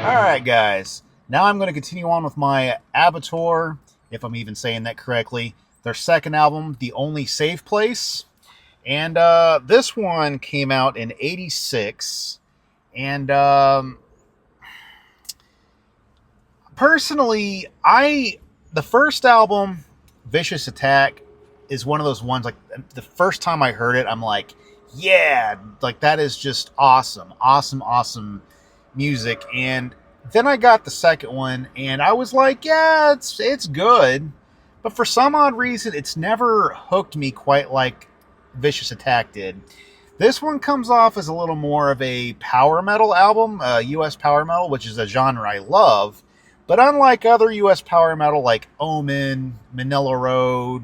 Alright guys, now I'm going to continue on with my Abattoir, if I'm even saying that correctly. Their second album, The Only Safe Place. And this one came out in '86. And personally, the first album, Vicious Attack, is one of those ones, like, the first time I heard it, I'm like, yeah, like, that is just awesome. Awesome music. And then I got the second one, and I was like, yeah, it's good. But for some odd reason, it's never hooked me quite like Vicious Attack did. This one comes off as a little more of a power metal album, US power metal, which is a genre I love. But unlike other US power metal like Omen, Manila Road,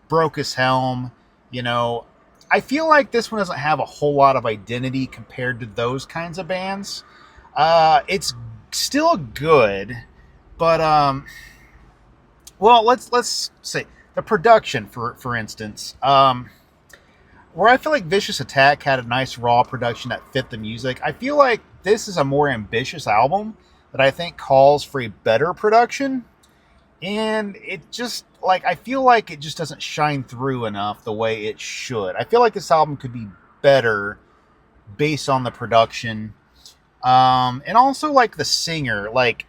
Brokus Helm, I feel like this one doesn't have a whole lot of identity compared to those kinds of bands. It's still good, but well, let's say the production, for instance, where I feel like Vicious Attack had a nice raw production that fit the music. I feel like this is a more ambitious album that I think calls for a better production, and it just, like, I feel like it just doesn't shine through enough the way it should. I feel like this album could be better based on the production. And also, like, the singer, like,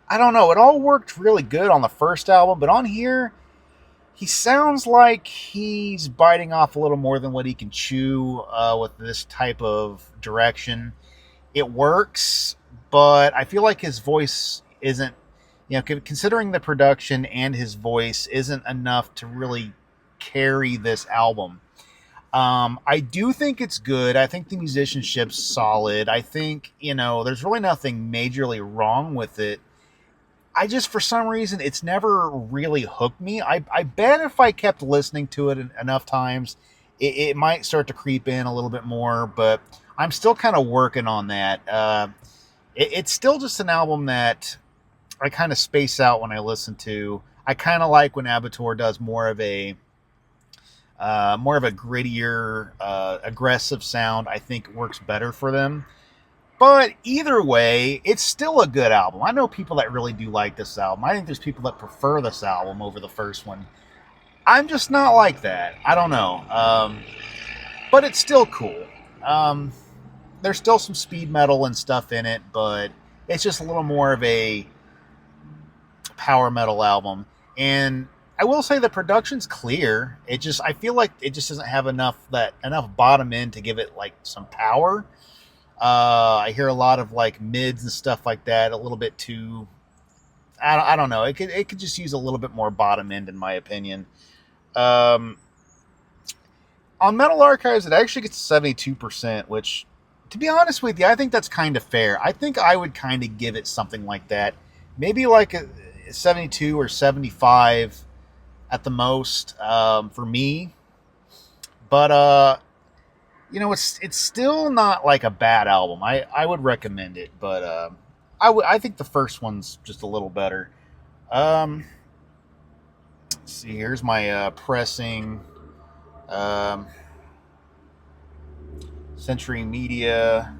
I don't know, it all worked really good on the first album, but on here, he sounds like he's biting off a little more than what he can chew with this type of direction. It works, but I feel like his voice isn't, considering the production and his voice, isn't enough to really carry this album. I do think it's good. I think the musicianship's solid. I think, there's really nothing majorly wrong with it. I just, for some reason, it's never really hooked me. I bet if I kept listening to it enough times, it might start to creep in a little bit more, but I'm still kind of working on that. It's still just an album that I kind of space out when I listen to. I kind of like when Abattoir does more of a grittier, aggressive sound. I think works better for them. But either way, it's still a good album. I know people that really do like this album. I think there's people that prefer this album over the first one. I'm just not like that. I don't know. But it's still cool. There's still some speed metal and stuff in it, but it's just a little more of a power metal album. And I will say the production's clear. I feel like it just doesn't have enough bottom end to give it, like, some power. I hear a lot of, like, mids and stuff like that, a little bit too. I don't know. It could just use a little bit more bottom end, in my opinion. On Metal Archives, it actually gets 72%, which, to be honest with you, I think that's kind of fair. I think I would kind of give it something like that, maybe like a 72 or 75 at the most, for me. But it's still not like a bad album. I would recommend it, but I think the first one's just a little better. Let's see, here's my pressing. Century Media.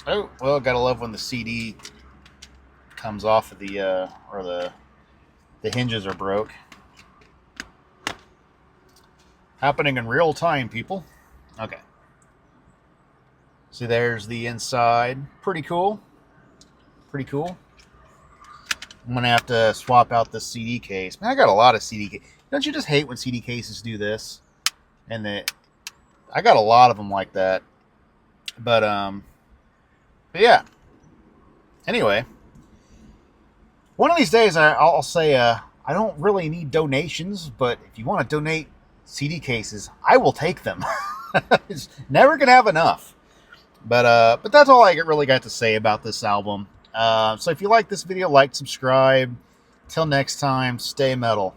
Oh, well, gotta love when the CD comes off of the hinges are broke. Happening in real time, people. Okay. So there's the inside. Pretty cool. I'm gonna have to swap out the CD case. Man, I got a lot of CD cases. Don't you just hate when CD cases do this? And I got a lot of them like that. But yeah. Anyway, one of these days I'll say I don't really need donations, but if you want to donate CD cases, I will take them. It's never gonna have enough. But that's all I really got to say about this album. So if you like this video, like, subscribe. Till next time, stay metal.